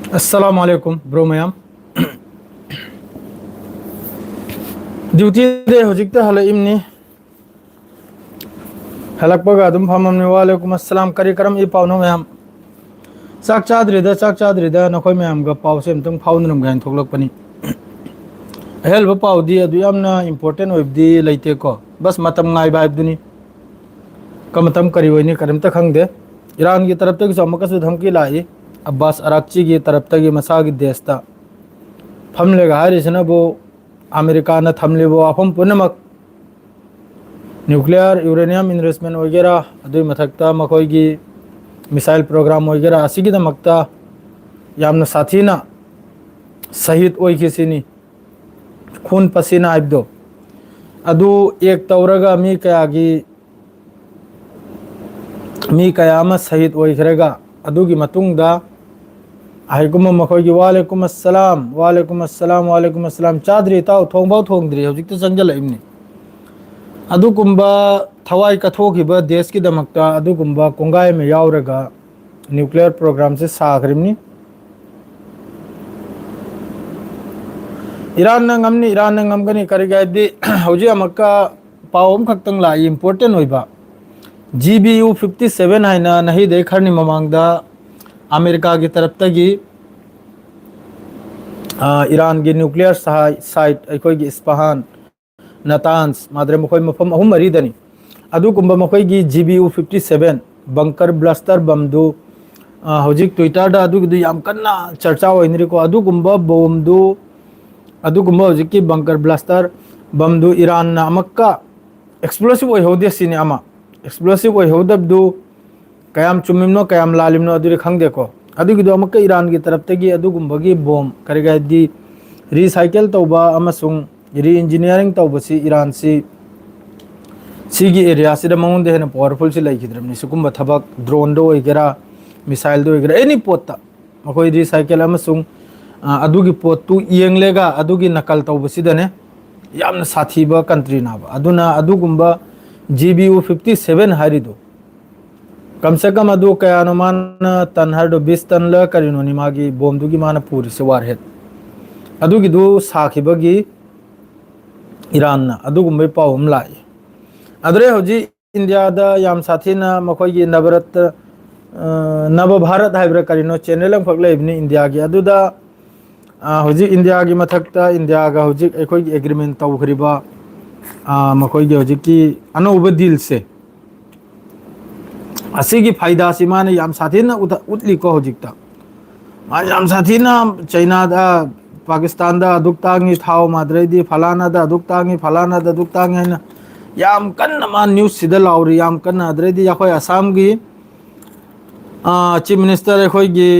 अस्सलाम वालेकुम bro ma'am duty दे होजिकते हले इमनी हलकपगा अदुम फममने वालेकुम अस्सलाम करी करम ई पावनो मैम चाक चाद्रिदा नखोय मैम गा पावसे अमतंग फाउनरम गाइन थोकलकपनी हेल्ब पावदी अदु यामना इंपोर्टेंट ओइबदी लेते को बस मतम ngai बाइब दुनी कमतम करी वइनी करमता खंगदे ईरान की तरफ तक समकसु धमकी लाई अब्बास अराक्ची की तरफ तक मसा की देशता फमलेगा हारिसना बो अमेरिका न थमलेबो अफम पुनमक न्यूक्लियर यूरेनियम इन्वेस्टमेंट वगैरह अदुई मथक्ता मखोयगी मिसाइल प्रोग्राम वगैरह असिगिदमक्ता यामना साथीना शहीद ओइखिसिनी खून पसीना आइबदो अदु एक तौरगा मी कयामा शहीद ओइखरेगा अदुगी मतुंगदा आहिकुम मखोयगी वालेकुम अस्सलाम चाद्री ताव थोंबाव थोंद्री हजिक संजल इमनी अदुकुंबा थवाई कथोखिबा देश की दमकता अदुकुंबा कोंगाय में यावरगा न्यूक्लियर प्रोग्राम से साखरिमनी ईरान न ngमगनी करिगायदि हौजी अमका पावम खक्तंग ला इंपोर्टेंट होइबा GBU 57 हाइना नहीं देखरनी ममांगदा अमेरिका की तरफ तगी ईरान की न्यूक्लियर साइट अखोई इस्पाहान नतान्स माद्रे मखोई मफम अहुम मरीदनी अदुकुंबा मखोई GBU 57 बंकर ब्लास्टर बमदु हौजिक ट्विटर दा अदुगदु याम कन्ना चर्चा होइनरिको अदुकुंबा बोमदु अदुकुंबा हौजिकी बंकर ब्लास्टर बमदु ईरान ना अमक्का एक्सप्लोसिव ओइहोदे सिने अमा एक्सप्लोसिव ओइहोदबदु कयाम चुमिमनो कयाम लालिमनो अदुरि खंगदेको अदुगिदो अमक्का ईरान की तरफ तगी अदुगुंबगी बोम करिगायदि रिसाइकल तौबा अमसुंग री इंजीनियरिंग तौबसी ईरान सिगी एरिया सिदा मंगुंदे हेन पावरफुल से लाइखिद्रमनि सुकुंबा थबक ड्रोन दो ओइगेरा मिसाइल दो ओइगेरा एनी पोता मखोय रिसाइकल अमसुंग अदुगी पोतु येंगलेगा अदुगी नकल तौबसिदने यामना साथीबा कंट्री नाबा अदुना अदुगुंबा GBU 57 हारिदो कम से कम अदु कयानो मान तन हरदो 20 टन ल करिनोनि मागी बोमदुगी माना पूरी से वारहेड अदुगी दु साखिबगी ईरान ना अदुगुंबे पावम लाई अदरे होजी इंडिया दा याम साथीना मखोयगी नव भारत हाइब्रा करिनो चैनल अम फगलेबनी इंडिया की अदुदा होजी इंडिया की मथक्ता इंडिया का होजी अखोयगी एग्रीमेंट तौखरिबा मखोयगी होजिकी अनौब डील से असिगी फायदा सिमाने याम साथीना उतली को होजिकता याम साथीना चाइना दा पाकिस्तान दा दुक्तांगी थाव माद्रेदी फलाना दा दुक्तांगी है याम कन्न मा न्यूज़ सिदा लाउरी याम कन्न अद्रेदी याखोय असम की चीफ मिनिस्टर अखोयगी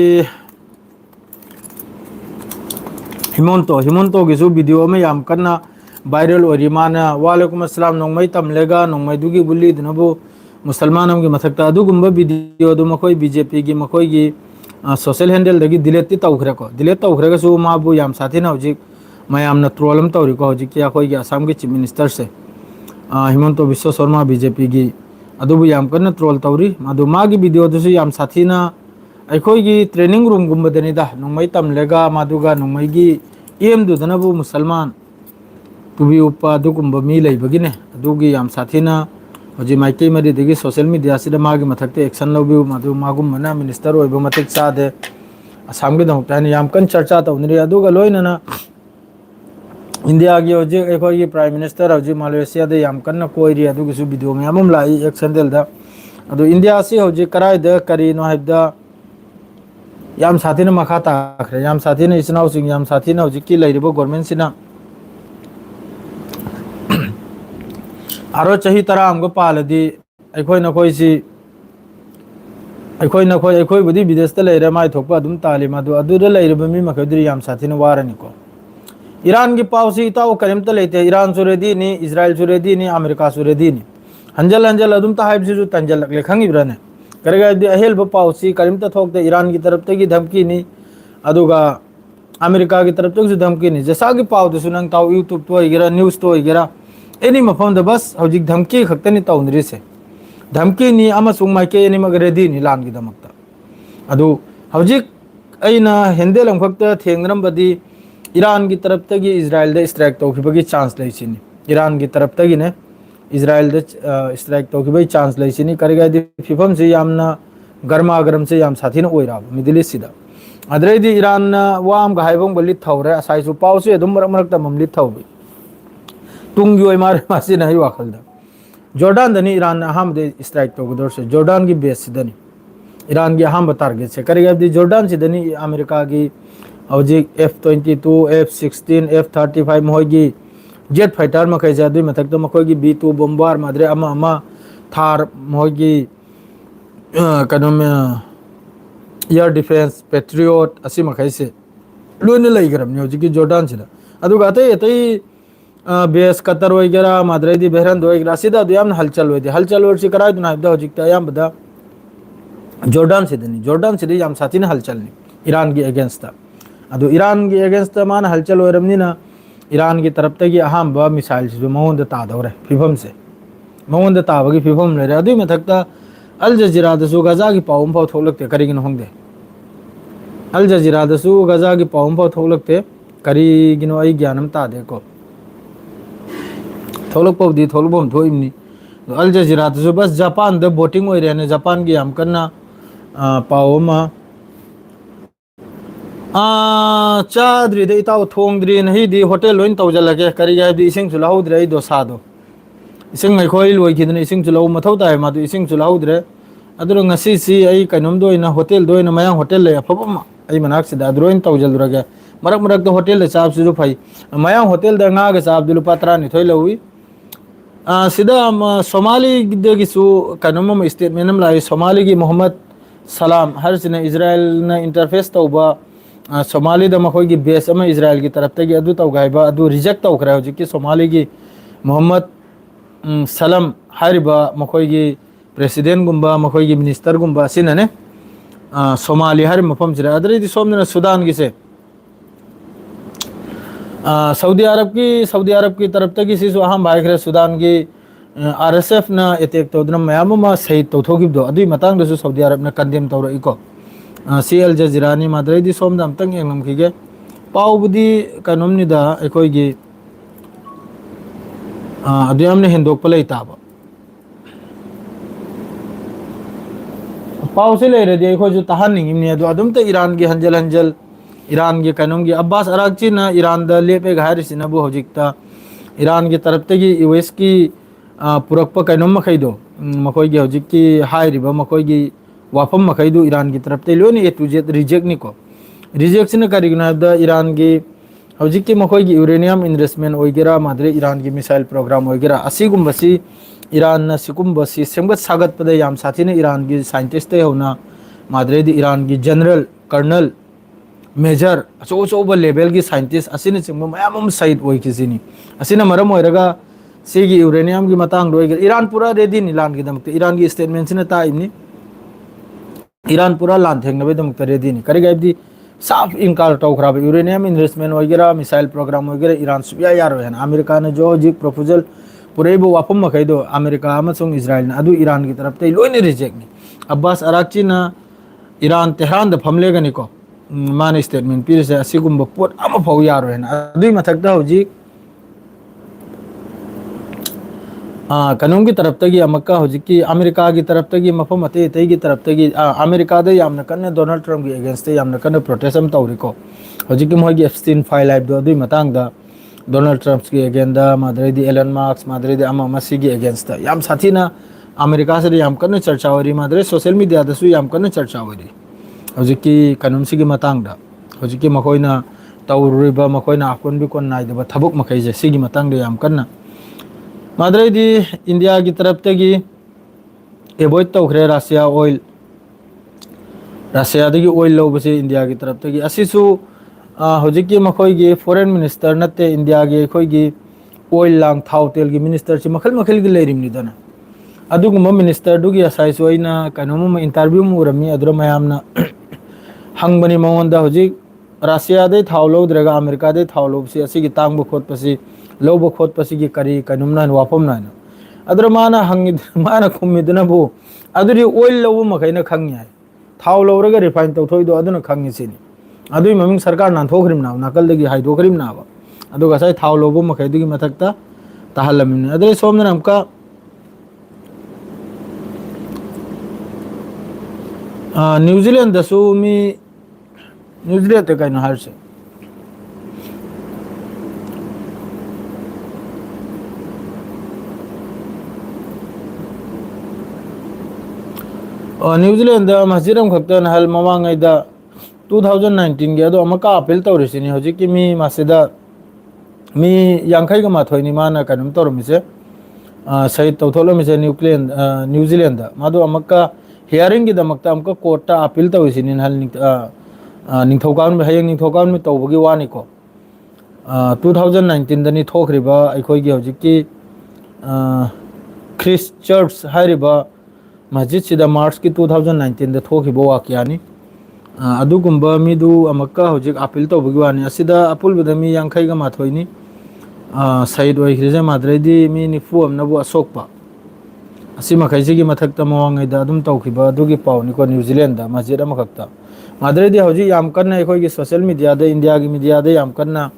हिमंतो की वीडियो में याम कन्न वायरल ओरी माना वालेकुम अस्सलाम नोंमै तमलेगा नोंमै दुगी बुल्ली दनबो मुसलमान की मथक्ता अदुगुंबा वीडियो दो मखोय BJP की मखोयगी सोशल हैंडल दगी डिलीट तौखरेगा सु माबु याम साथीना हौजिक मयामना ट्रोलम तौरिको हौजिक की अखोयगी असम की चीफ मिनिस्टर से हिमंतो विश्व शर्मा BJP की अदुबु याम कन्न ट्रोल तौरी मदु मागी वीडियो दुसु याम साथीना अखोयगी ट्रेनिंग रूम गुंबदनिदा नोंमै तमलेगा मादुगा नोंमैगी एम दुदनबु मुसलमान तुबी उपा अदुगुंबा मी लैबगिने अदुगी याम साथीना हौजी माइकई मरीदगी सोशल मीडिया सिदा मागी मथक्ते एक्शन लौबिउ मदु मागुमना मिनिस्टर ओइबो मतिक चादे असम की दमक्तानि याम कन चर्चा तौनरी अदुगा लोइनना इंडिया की हौजी अखोयगी प्राइम मिनिस्टर हौजी मलेशिया दे याम कन्न कोइरी अदुगिसु वीडियो मयामम लाई एक्शन देलदा अदु इंडिया सि हौजी कराइदा करिनो हाइबदा याम साथीना मखा ताखरे याम साथीना इसनाउ सिंग याम साथीना हौजी की लैरिबो गवर्नमेंट सिना आरो चाही तरह हमको पालदी अखोई बुदी विदेश ता लेरे माइ थोकपा अदुम तालिम अदुदा लेरिबा मी मखदरी याम साथीना वारनिको ईरान की पावसी इताओ करिमता लेते ईरान सुरेदी नि इजराइल सुरेदी नि अमेरिका सुरेदी नि हंजल अदुम ता हाइबसिजु तंजल लकले खंगिब्राने करेगा दि अहेलबा पावसी करिमता थोकते ईरान की तरफ तगी धमकी नि अदुगा अमेरिका की तरफ तगी धमकी नि जैसा की पाव दसु नंग ताव यूट्यूब तो इगरा न्यूज़ तो इगरा एनी मफम द बस हौजिक धमकी खक्तनी तौनरी से धमकी नि अमसुंग माइके एनी मग रेडी नि लान की दमकता अदु हौजिक अना हेंदेल थेंगनबदी ईरान की तरफ तगी Israel they strike तौखिबगी chance लेसिनी Iran की तरफ तगी ने इजराइल दे स्ट्राइक तौखिबगी चांस लेसिनी करिगादी फिफम से यामना गर्मा गरम से याम साथी न ओइरा मिडिल ईस्ट सिदा अदरेदी ईरान वाम गाइबों बलि थौरे असाइसु पाउसे अदुम मरक मरक तमम लिथ थौबी तुंगी ओइ मार मासी नहीं वाखलदा जॉर्डन दनी ईरान अहम दे स्ट्राइक तौगदर से जॉर्डन की बेस सिदनी ईरान की अहम टारगेट से करिगादी जॉर्डन सिदनी अमेरिका की हौजिक F-22 F-16 F-35 मोहगी jet fighter मखै जादुई मथक तो मखोगी B-2 बॉम्बर मादरे अमा अमा थार मोहगी कनम एयर डिफेंस पेट्रियोट असी मखै से लोने लैगरम हौजिक जॉर्डन सिदा अदुगा अतै अतै बेस कतर वगैरह मादरेदी बहरन वगैरह सिदा दुयाम हलचल होइदे हलचल वर्सी कराय दुना दा हौजिक ता याम बदा जॉर्डन सिदनी जॉर्डन सिदे याम साथी ने हलचल नि ईरान की अगेंस्ट ता अदो ईरान की अगेंस्ट मान हलचल होरमनिना ईरान की तरफ तगी अहम मिसाइल से मौन तादौरे फिफम से मौन ताबगी फिफम लेरे अदुई मथक्ता अल जजीरा दसु गजा की पाउम फाउ थोलकते करिगिन होंगदे अल जजीरा दसु गजा की पाउम फाउ थोलकते करिगिनो आई ज्ञानम तादे को थोलक पाउदी थोलबम थोइमनी अल जजीरा दसु बस जापान द बोटिंग होइरेने जापान की हम कन्ना पाउमा चाद्री दे इताव थोंगद्री नहीं दी होटल लोइन तौजलगे करिगा दी इसिंग सुलाउद्रे दोसादो इसिंग मैखोइ लोइखिदने इसिंग सुलाउ मथौ ताय मादु इसिंग सुलाउद्रे Adoor ngasi si ai kanum doina hotel doina mayang hotel le afabam ai manak sida adroin taujalurage marak marak to hotel le saab su phai mayang hotel da nga ga saab dulu patra ni thoi lawi sida somali de gi su kanum statement am lai somali gi mohammad salam har sine israel na interface tauba Somali मखोई की base में Israel की तरफ तक अदु तौगाइबा अदु reject तौखरे हौजिक Somali की मोहम्मद सलम हारिबा मखोई की प्रेसिडेंट गुम्बा मखोई की मिनिस्टर गुम्बा सिनने सोमाली हर मफम सिरा अदरेदी सोमने सुदान की से सऊदी अरब की तरफ तक सिसु अहम बाइखरे सुदान की RSF ना अटैक तौदना मयाम मा सही तौथोगिबदो अदुई मतंग दसु सऊदी अरब ना कंडेम तौरइको सी अल जजीरानी मादरेदी सोमदा अमतंग यंगमखिगे पाउबदी कनोमनिदा अखोइगी अदुयामने हेंदोक पलै ताबा पाउसे लेरेदी अखोजु तहानिंगिमने अदु अदुमते ईरान की हंजल ईरान की कनोमगी अब्बास अरागची ना ईरान द लेपे घायरिसिना बु हौजिकता ईरान की तरफ तगी यूएस की पुरक्प कनोम मखैदो मखोइगी हौजिककी हाइरिबा मखोइगी वाफम मखैदु ईरान की तरफ ते लोनी ए टू जेड रिजेक्ट निको रिजेक्शन करिगना द ईरान की हौजिक के मखोई की यूरेनियम इन्वेस्टमेंट वगैरह मादरे ईरान की मिसाइल प्रोग्राम वगैरह असीगुम्बसी ईरान न सिकुम्बसी सेमगत सागत पदे याम साथी ने ईरान की साइंटिस्ट ते होना मादरे दी ईरान की जनरल कर्नल मेजर अचो लेवल की साइंटिस्ट असिने सिंग मयाम साइड ओइ किसिनी असिना मरम ओइरगा सीगी यूरेनियम की मतंग दोइगे ईरान पूरा रेडी नि लान की दमते ईरान की स्टेटमेंट सिने ताइमनी ईरान पूरा लान थेंगनबे दमते रेडी नि करिगाइबदी साफ इनकार तौखराब यूरेनियम इन्वेस्टमेंट वगैरह मिसाइल प्रोग्राम वगैरह ईरान सुबिया यारो है अमेरिका ने जो जी प्रपोजल पुरेबो वाफम मखैदो अमेरिका अमसुंग इजराइल ने अदु ईरान की तरफ ते लोइने रिजेक्ट नि अब्बास अरागची ना ईरान तेहरान द फमलेगनी को माने स्टेटमेंट पीरसे असिगुम पोट अम फाउ यारो है अदुई मथकदा हौजी कानून की तरफ तगी अमक्का हौजिकी अमेरिका की तरफ तगी मफम अते तई की तरफ तगी अमेरिका दे यामना कन्ने डोनाल्ड ट्रम्प की अगेंस्ट ते यामना कन्ने प्रोटेस्ट हम तौरिको हौजिकी मोगी एप्स्टीन फाइल लाइव दो दुई मतंग दा डोनाल्ड ट्रम्प की अगेंस्ट मादरेदी एलन मार्क्स मादरेदी अमा मसी की अगेंस्ट याम साथीना अमेरिका से याम कन्ने चर्चा होरी मादरे सोशल मीडिया दसु याम कन्ने चर्चा होरी हौजिकी कानून सिगी मतंग दा हौजिकी मखोइना तौरुबा मखोइना अकोन बिकोन नाइदबा थबुक मखैजे सिगी मतंग दे याम कन्ना मादरेदी इंडिया की तरफ तगी एवॉइड तौखरे रशिया ऑयल लौबसे इंडिया की तरफ तगी असिसु हौजिकी मखोइगी फॉरेन मिनिस्टर नते इंडिया की अखोइगी ऑयल लांग थाव तेल की मिनिस्टर से मखल मखल की लेरिमनिदना अदुगुम मिनिस्टर दुगी असाइसु आइना कनोम इंटरव्यू मुरमी अदुर मयामना हंगबनी मंगोंदा हौजिक रशिया दे थाव लौद्रेगा अमेरिका दे थाव लौबसे असिगी तांगबो खोतपसी लौब खोटपसी की करी कनुमना वाफम ना अदर माना हंगी माना खुमिदनबो अदुरी ऑयल लौब मखैना खंगी थाव लौरगा रिफाइन तौथोइदो अदुना खंगी सिनी अदुई ममिंग सरकार नाथोखरिमना नाकलदगी हाइदोखरिमनाबा अदुगा साइ थाव लोबो मखैदुगी मथक्ता ताहलमिने अदरे सोमना हमका न्यूजीलैंड दसु मी न्यूजीलैंड ते काइनो हारसे न्यूजीलैंड मस्जिद खत हल ममांग 2019 के अदो अमका अपील तौरिसिनी हजिकी मी मासिदा मी यांखै का माथोइनी माना कनुम तौरमिसे सही तौथोलमिसे न्यूजीलैंड मादो अमका हियरिंग की दमकता अमका कोर्टा अपील तौरिसिनी हल निथौकान में हयंग निथौकान में तौबगी वानिको 2019 दनी थोखरिबा अखोइगी हजिकी क्रिस्ट चर्च हारिबा मस्जिद सिदा मार्च की 2019 द थोखिबो वाकियानी अदुगुम्बा मीदु अमक्का हजिक अपील तौबगी वानी असिदा अपुलबदा मी यांखैगा माथोइनी सईद ओइखरिजे माद्रेदी मी निफु अमनबु असोकपा असि मखैसिगी मथक्ता मवांगैदा अदुम तौखिबा अदुगी पाउनिको न्यूजीलैंड दा मस्जिद अमखक्ता माद्रेदी हजि याम कन्ना अखोइगी सोशल मीडिया दा इंडिया की मीडिया दा याम कन्ना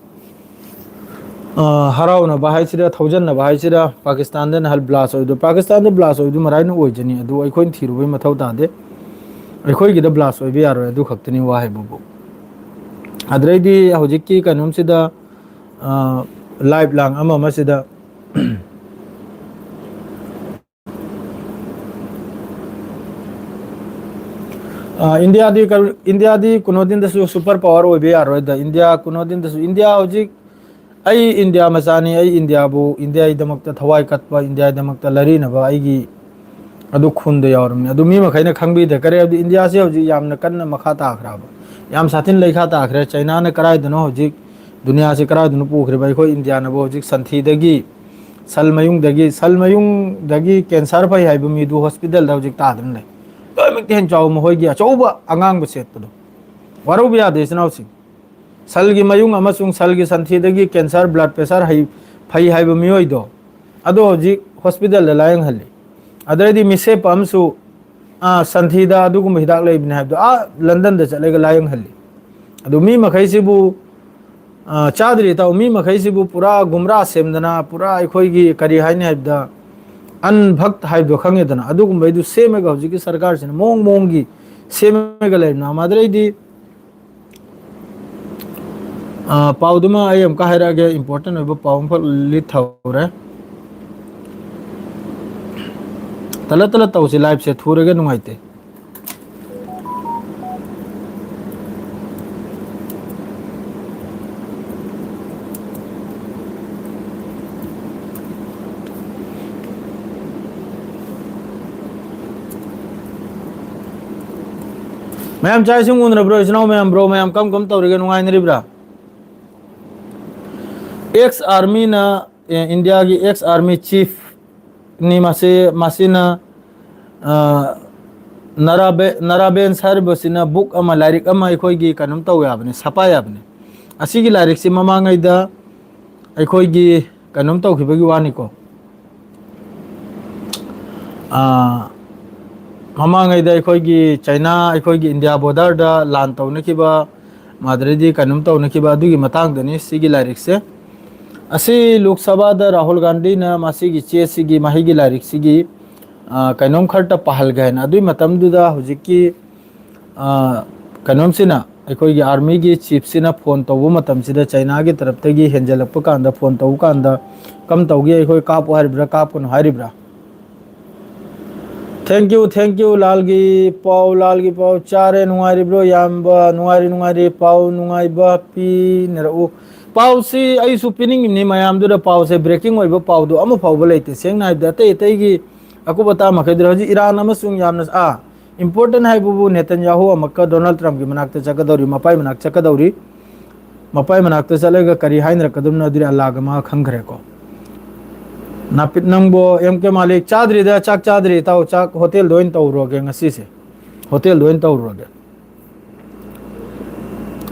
हराउना बाहाइसिदा थौजन्ना बाहाइसिदा पाकिस्तान दन हल ब्लास्ट ओइदो पाकिस्तान दा ब्लास्ट ओइदो मराइनो ओइजनी अदु अखोइन थिरुबै मथौ तादे अखोइगी दा ब्लास्ट ओइबे यारो अदु खक्तनी वाहेबुबु अद्रैदी हजिकी कनुमसिदा लाइव लांग अमा मसिदा इंडिया दी कुनोदिन दसु सुपर पावर ओइबे यारो दा इंडिया कुनोदिन दसु इंडिया हजिक आई इंडिया मचानी आई इंडिया बु इंडिया दमकता थवाई कत्पा इंडिया दमकता लरीनबा आईगी अदु खुंद यावरमने अदु मी मखैना खंगबीदे करे अदु इंडिया से हजि यामना कन्ना मखा ताखराबा याम साथिन लैखा ताखरे चाइना ने कराइदनो हजि दुनिया से कराइदनो पुखरेबा अखो इंडिया नबो हजि संथीदगी सलमयुंगदगी कैंसर फै हाइबु मीदु हॉस्पिटल दा हजि तादन ले तोमिक हेन चाउ महोइगी अचौबा अंगांग बसेतदो वारौ बिया देसनाउसि सलगी मयुंग अमसुंग सलगी संथीदगी कैंसर ब्लड प्रेशर फै हाइबु मियोइदो अदो हजि हॉस्पिटल दा लायंग हल्ले अदरदी मिसे पमसु संथीदा अदुगुम हिदाक लेबिने हाइबदो लंदन दा चलेगा लायंग हल्ले अदु मी मखैसिबु चादरी ताउ मी मखैसिबु पूरा गुमरा सेमदना पूरा अखोइगी करी हाइने हाइबदा अनभक्त हाइबदो खंगेदना अदुगुम बैदु सेमेगा हजिकी सरकार सिना मोंग मोंगी सेमेगा लेबना मादरैदी पाउदुमा आई अमका हाइरागे इंपोर्टेंट ओइबो पाउम फल लिथौरे तला तला तौसी लाइव से थूरगे नुंगाइते मैम चाय सिंह उन ब्रो इसनाउ मैम ब्रो मैम कम तौरगे नुंगाइन रिब्रा एक्स आर्मी ना इंडिया की एक्स आर्मी चीफ नि मासिना नराबेन सारिबसिना बुक अमा लाइरिक अमा अखोइगी कनुम तौ याबने सपा याबने असिगी लाइरिक सि ममांगैदा अखोइगी कनुम तौखिबगी वानिको ममांगैदा अखोइगी चाइना अखोइगी इंडिया बॉर्डर दा लान तौनखिबा माद्रेदी कनुम तौनखिबा अदुगी मतांगदनी सिगी लाइरिक से असी लोकसभा दा राहुल गांधी ना मासिगी चेसिगी माहिगी लाइरिक सिगी कनोम खरटा पहल गहन अदुई मतमदुदा हुजिकी कनोम सिना अखोइगी आर्मी की चीफ सिना फोन तौबु मतमसिदा चाइना की तरफ तगी हेंजलप कांदा फोन तौ कांदा कम तौगी अखोइ कापु हारिब्रा कापुन हारिब्रा थैंक यू लालगी पाव चारे नुंगारिब्रो याम्बा नुंगारी पाव नुंगाइबा पी नरउ पाव से अइसु पिनिंग नि मयामदुदा पाव से ब्रेकिंग ओइबा पावदो अमु फावबा लेते सेंगना हाइबदा तैगी अकुबता मखैदर हजि Iran अमसुंग यामना important हाइबुबु Netanyahu अमक्का Donald Trump की मनाक्ता चकदौरी मपाई मनाक चकदौरी मपाई मनाक्ता चलेगा करी हाइन रकदुम नदुरी अल्लाह मा खंगरेको नापित नंगबो एमके मालिक चादरी दा चाक चादरी ताउ चाक होटल दोइन तौरोगे ngasi से होटल दोइन तौरोगे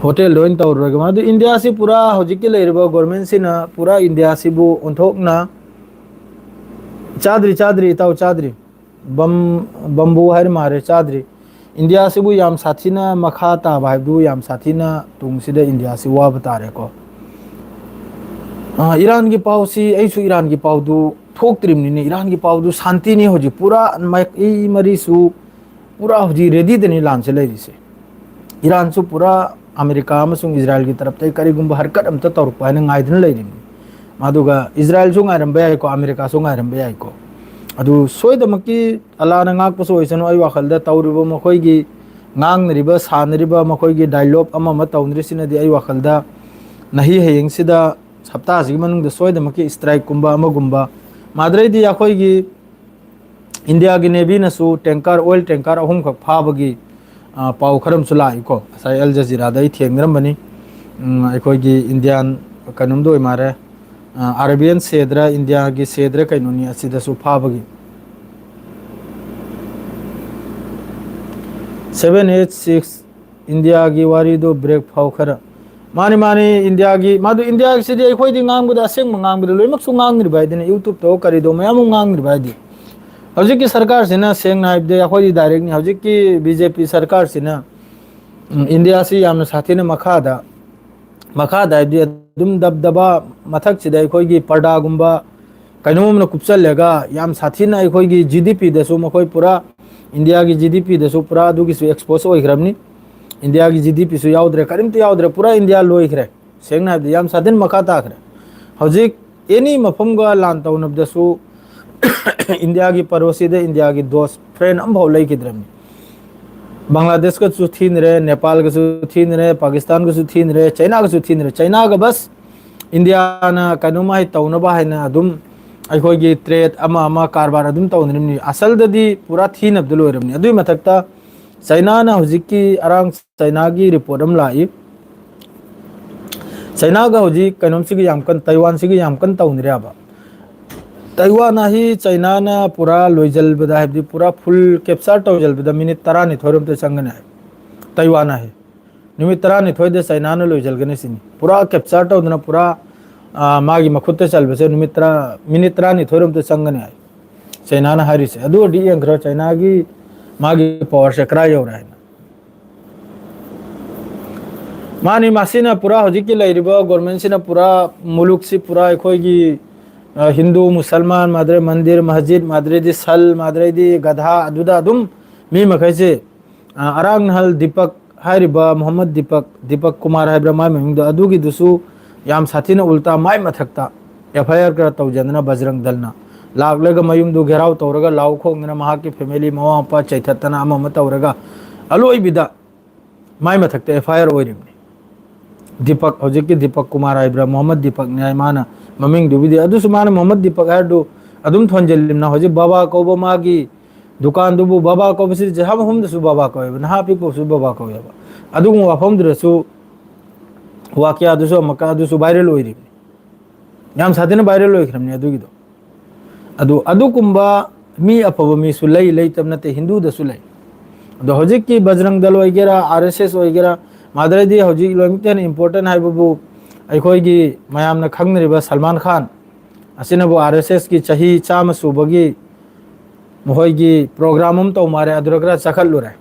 होटल दोइन तौरोगे मादु इंडिया से पूरा हजिकी लेरबो गवर्नमेंट सिना पूरा इंडिया सिबु ओंथोकना चादरी ताउ चादरी बम्बू हर मारे चादरी इंडिया से बु याम साथीना मखा ताबा हाइबदु याम साथीना तुंगसिदा इंडिया से वाब तारे को ईरान की पाव से ऐसु ईरान की पाव दु थोक्त्रिमनि ईरान की पाव दु शांति नहीं होजी पूरा मरी सु पूरा होजी रेडी दनि लान से लेरिसे ईरान सु पूरा अमेरिका अमसुंग इजराइल की तरफ तै करिगुंबा हरकत अमता तौरपा न गाइदन लेरिनि मादुगा इजराइल सु गाइरंबे आइको अमेरिका सु गाइरंबे आइको अदु सोयदमकी अल्लाहना गाकपसो ओइसनो आई वाखलदा तौरिबो मखोइगी गांगनरिबा सानरिबा मखोइगी डायलॉग अमा म तौनरिसिनदि आई वाखलदा नही हेयंगसिदा सप्ताहसिगी मनुंगदा सोयदमकी स्ट्राइक कुंबा अमगुंबा माद्रैदि अखोइगी इंडिया की नेवी नसु टैंकर ऑयल टैंकर अहुम खक फाबगी पाव खरम सुलाइको साइ अल जजीरा दai थेंगरमबनी अखोइगी इंडियन कनुमदो मारे अरबियन सेद्रा इंडिया की सेद्रा कैनुनी असिदसु फाबगी 786 इंडिया की वारी दो ब्रेक फाव खर मानी मानी इंडिया की मादु इंडिया की सिदी अखोइदी गांगबदा असेंग गांगबदा लोइमक सु गांगनि बायदिने यूट्यूब तो करिदो मयाम गांगनि बायदि हौजिक की सरकार सिना सेंग नाइबदे अखोइदी डायरेक्ट नि हौजिक की बीजेपी सरकार सिना इंडिया से यामना साथीने मखादा दि दुम दबदबा मथक सिदा अखोइगी पर्दा गुंबा कइनोमना कुपचलेगा याम साथीना अखोइगी जीडीपी दसु मखोइ पूरा इंडिया की जीडीपी दसु पूरा अदुगी सु एक्सपोज ओइखरबनी इंडिया की जीडीपी सु याउद्रे करिमत याउद्रे पूरा इंडिया लोइखरे सेंग नाइबदे याम साथीन मखा ताखरे हौजिक एनी मफमगा लान तौनबदसु इंडिया की पड़ोसी दे इंडिया की दोस्त फ्रेंड अम भाव लेकिद्रमनी बांग्लादेश का सु थीन रे नेपाल का सु थीन रे पाकिस्तान का सु थीन रे चाइना का सु थीन रे चाइना का बस इंडिया ना कनुमा है तौनबा है ना अदुम अखोइगी ट्रेड अमा कारबार अदुम तौनरिमनी असल ददी पूरा थीन अब्दुल ओरमनी अदुई मथक्ता चाइना ना हुजिकी अरांग चाइना की रिपोर्ट अम लाई चाइना का हुजी कनुम सिगी यामकन ताइवान सिगी यामकन तौनरियाबा ताइवान ही चाइना ना पूरा लोइजल बदा है पूरा फुल कैप्चर तौजल बदा मिनट 13 नि थोरम ते संगने है ताइवान है निमित 13 नि थोइदे चाइना ना लोइजल गने सिनी पूरा कैप्चर तौदना पूरा मागी मखुत्ते चलबसे मिनट 13 नि थोरम ते संगने है चाइना ना हारी से अदु डी एंग्रो चाइना की मागी पावर से क्राई हो रहा है मानी मासिना पूरा होजिकी लैरिबा गवर्नमेंट सिना पूरा मुलुक से पूरा अखोइगी हिंदू मुसलमान माद्रे मंदिर मस्जिद माद्रेदी सल माद्रेदी गधा अदुदा अदुम मी मखैसे अरांग नहल दीपक हारिबा मोहम्मद दीपक कुमार हाइब्रा माय ममिंगदो अदुगी दुसु याम साथीना उल्टा माय मथक्ता एफआईआर कर तौजनना बजरंग दलना लागलगा मयुमदु घेराव तौरगा लाव खोंगना महाकी फैमिली मवा मपा चैथतना अमा तौरगा अलोइबिदा माय मथक्ता एफआईआर ओइरिमनी दीपक हौजिकी दीपक कुमार हाइब्रा मोहम्मद दीपक न्याय माना ममिंग दुबिदे अदुसु माना मोहम्मद दीपक हाइदु अदुम थोंजेलिमना हौजि बाबा कौबो मागी दुकान दुबु बाबा कौबसि जहाम हमदसु बाबा कौबा नहा पिकोसु बाबा कौबा अदुगु वाफमद्रसु वाक्या दुसु मका दुसु वायरल ओइरि याम साथेना वायरल ओइखरमनि अदुगिदो अदुकुंबा मी अफब मी सु लई तमनते हिंदू दसु लई अदो हौजिकी बजरंग दल ओइगेरा आरएसएस ओइगेरा मादरदी हौजिक लोइमतेन इंपोर्टेंट हाइबबु अखोइगी मयामना खंगनरिबा सलमान खान असिनबु आरएसएस की चाही चाम सुबगी मोहइगी प्रोग्राम हम तो मारे अदुरगरा चखलुरे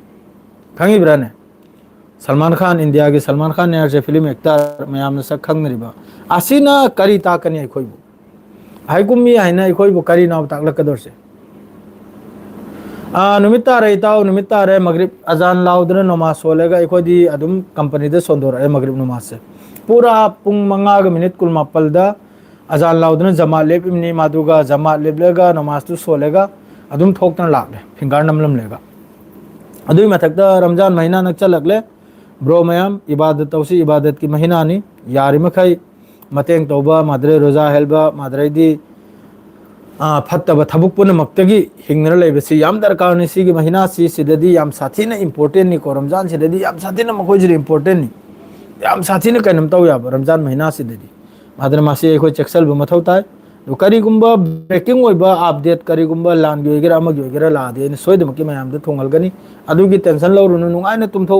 खंगिब्राने सलमान खान इंडिया की सलमान खान ने से फिल्म एक्टर मयामना सक खंगनरिबा असिना करी ताकनी अखोइबु हाइकुमी हाइना अखोइबु करी नाव ताकलकदोरसे नुमिता रे मगरिब अजान लाउदना नमाज सोलेगा अखोदी अदुम कंपनी दे सोंदोर ए मगरिब नमाज से पूरा पुंग मंगा मिनट कुल मापल दा अजान लाउदना जमा लेबिमनी मादुगा जमा लेबलेगा नमाज तु सोलेगा अदुम थोकना लागे फिंगर नमलम लेगा अदुई मथकदा रमजान महीना नक चलगले ब्रो मयाम इबादत तौसी इबादत की महीना नि यारि मखै मतेंग तौबा माद्रे रोजा हेलबा माद्रेदी फत्तब थबुक पुनमक्तगी हिंगनर लेबसी याम दरकार नि सिगी महीना सिददी याम साथीना इंपोर्टेंट नि को रमजान सिददी याम साथीना मखोजरी इंपोर्टेंट नि याम साथीना कनम तौ या रमजान महीना सिददी माद्र मासी एखो चेक्सल ब मथौ ताय करीगुंबा ब्रेकिंग ओइबा अपडेट करीगुंबा लान गी ओइगेरा अमगी ओइगेरा लादे नि सोयदमकी मयाम द थोंगलगनी अदुगी टेंशन लौरुनु नुंगाइना तुमथौ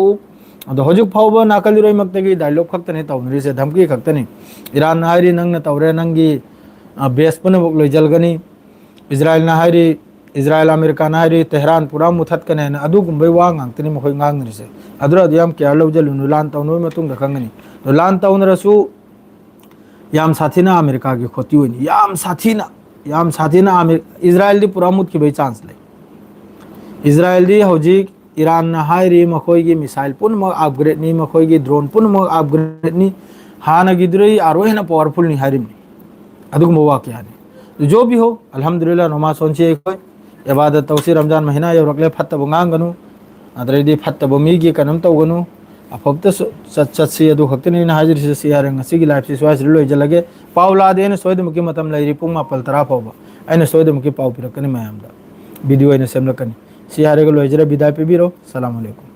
अदो हजुक फावबा नाकलिरोय मक्तगी डायलॉग खक्तने तौनरी से धमकी खक्तने ईरान हाइरी नंगना तौरे नंगी बेस पुनमुक लोइजलगनी इजराइल ना हाइरी Israel America na ri Tehran pura muthat kan na adu gumbai wa ngang tini mo khoi ngang ni se adra diam kya lo jalu nu lan taw no matung da khangani no lan taw na rasu yam sathina America gi khoti woni yam sathina Israel di pura mut ki bai chance le Israel di hoji Iran na hai ri mo khoi gi missile pun mo upgrade ni mo khoi gi drone pun mo upgrade ni hana gi drai aro hena powerful ni harim adu mo wa kya ni जो भी हो अल्हम्दुलिल्लाह नमाज सोचे कोई इबादत तौसी रमजान महीना यौरकले फत्तब गांगनु अदरेदी फत्तब मीगी कनम तौगनु अफबत सच्ची अदु खक्तनी ना हाजिर से सियारंग सिगी लाइफ से स्वास लोय जलगे पावला देन सोयदम की मतम लैरी पुंग मापल तरा पावबा अने सोयदम की पाव पिरकनी मयामदा वीडियो अने सेमलकनी सियारेगो लोय जरे विदाय पे बिरो सलाम अलैकुम।